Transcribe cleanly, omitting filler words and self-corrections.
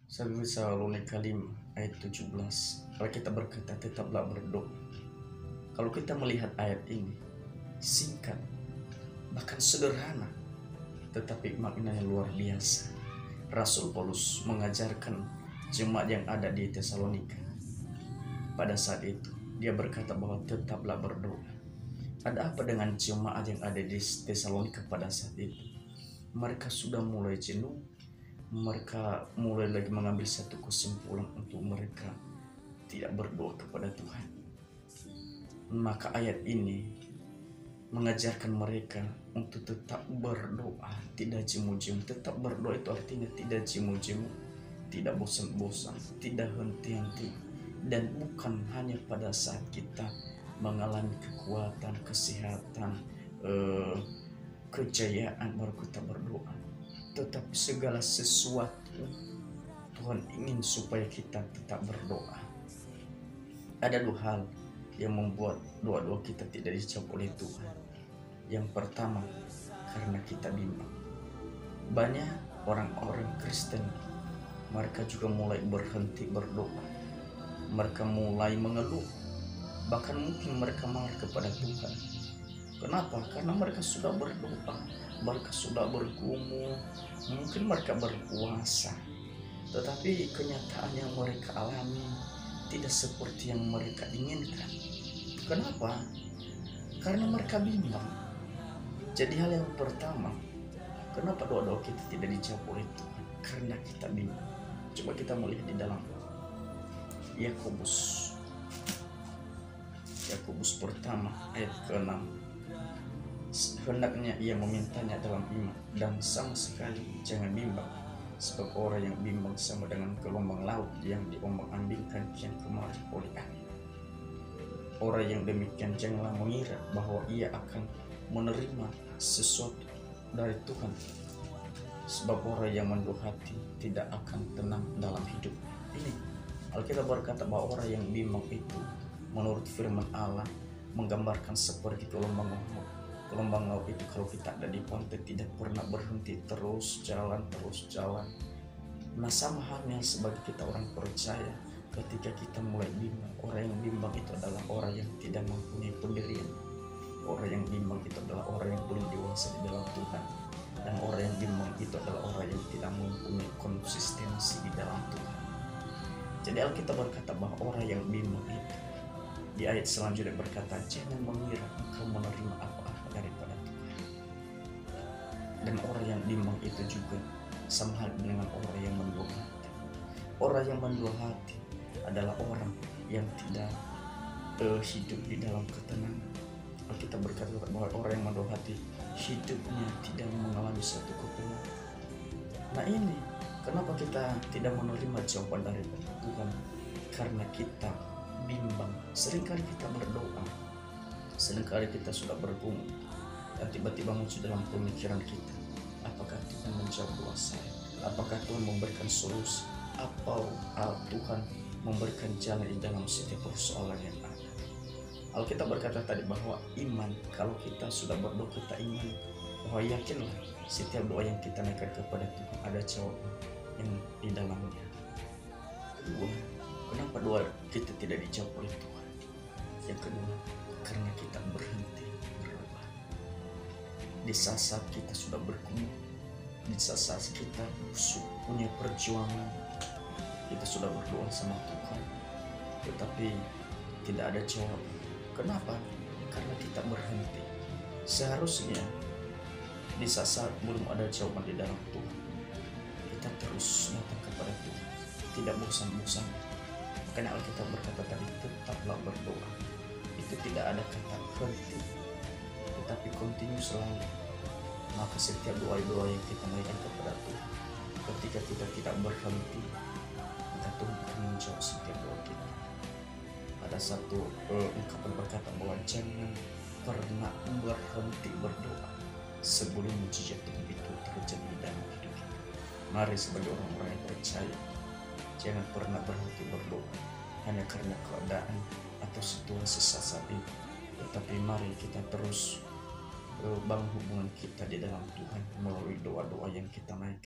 1 Tesalonika 5 ayat 17. Alkitab berkata, tetaplah berdoa. Kalau kita melihat ayat ini, singkat, bahkan sederhana, tetapi maknanya luar biasa. Rasul Paulus mengajarkan jemaat yang ada di Tesalonika. Pada saat itu, dia berkata bahwa tetaplah berdoa. Ada apa dengan jemaat yang ada di Tesalonika pada saat itu? Mereka sudah mulai jenuh. Mereka mulai lagi mengambil satu kesimpulan untuk mereka tidak berdoa kepada Tuhan. Maka ayat ini mengajarkan mereka untuk tetap berdoa, tidak jemu-jemu. Tetap berdoa itu artinya tidak jemu-jemu, tidak bosan-bosan, tidak henti-henti. Dan bukan hanya pada saat kita mengalami kekuatan, kesehatan, kejayaan baru kita berdoa. Tetapi segala sesuatu Tuhan ingin supaya kita tetap berdoa. Ada dua hal yang membuat doa-doa kita tidak dijawab oleh Tuhan. Yang pertama, karena kita bimbang. Banyak orang-orang Kristen, mereka juga mulai berhenti berdoa. Mereka mulai mengeluh. Bahkan mungkin mereka marah kepada Tuhan. Kenapa? Karena mereka sudah berdoa, mereka sudah bergumul, mungkin mereka berpuasa, tetapi kenyataan yang mereka alami tidak seperti yang mereka inginkan. Kenapa? Karena mereka bimbang. Jadi hal yang pertama, kenapa doa-doa kita tidak dijawab oleh Tuhan? Karena kita bimbang. Coba kita melihat di dalam Yakobus pertama ayat ke-6. Hendaknya ia memintanya dalam iman dan sama sekali jangan bimbang, sebab orang yang bimbang sama dengan gelombang laut yang diombang-ambingkan kian kemari oleh angin. Orang yang demikian janganlah mengira bahwa ia akan menerima sesuatu dari Tuhan, sebab orang yang mendua hati tidak akan tenang dalam hidup ini. Alkitab berkata bahwa orang yang bimbang itu menurut firman Allah menggambarkan seperti gelombang laut. Gelombang laut itu kalau kita ada di pantai tidak pernah berhenti, terus jalan. Nah, sama halnya sebagai kita orang percaya, ketika kita mulai bimbang, orang yang bimbang itu adalah orang yang tidak mempunyai pendirian. Orang yang bimbang itu adalah orang yang belum dewasa di dalam Tuhan. Dan orang yang bimbang itu adalah orang yang tidak mempunyai konsistensi di dalam Tuhan. Jadi Alkitab berkata bahwa orang yang bimbang itu, di ayat selanjutnya berkata, jangan mengira engkau menerima apa-apa daripada Tuhan. Dan orang yang bimbang itu juga sama hal dengan orang yang mendua hati. Orang yang mendua hati adalah orang yang tidak hidup di dalam ketenangan. Kita berkata bahwa orang yang mendua hati hidupnya tidak mengalami satu ketenangan. Nah, ini kenapa kita tidak menerima jawaban dari Tuhan? Karena kita bimbang. Seringkali kita berdoa, seringkali kita sudah bergumul, dan tiba-tiba muncul dalam pemikiran kita, apakah Tuhan menjawab doa saya? Apakah Tuhan memberikan solusi? Apa Tuhan memberikan jalan di dalam setiap persoalan yang ada? Alkitab berkata tadi bahwa iman, kalau kita sudah berdoa kita iman, bahwa yakinlah setiap doa yang kita naikkan kepada Tuhan ada jawaban yang di dalamnya. Kedua, kenapa doa kita tidak dijawab oleh Tuhan? Yang kedua, karena kita berhenti berdoa. Di saat kita sudah bergumul, di saat kita punya perjuangan, kita sudah berdoa sama Tuhan, tetapi tidak ada jawab. Kenapa? Karena kita berhenti. Seharusnya di saat belum ada jawaban di dalam Tuhan, kita terus datang kepada Tuhan, tidak bosan-bosan. Makanya Alkitab berkata tadi, tetaplah berdoa. Itu tidak ada kata henti, tetapi continue selalu. Maka setiap doa-doa yang kita naikkan kepada Tuhan, ketika kita tidak berhenti, maka Tuhan akan menjawab setiap doa kita. Ada satu ungkapan berkata bahwa jangan pernah berhenti berdoa sebelum mujizat Tuhan itu terjadi di dalam hidup kita. Mari sebagai orang-orang yang percaya, jangan pernah berhenti berdoa hanya karena keadaan atau situasi saat itu, tetapi mari kita terus bangun hubungan kita di dalam Tuhan melalui doa-doa yang kita naikkan.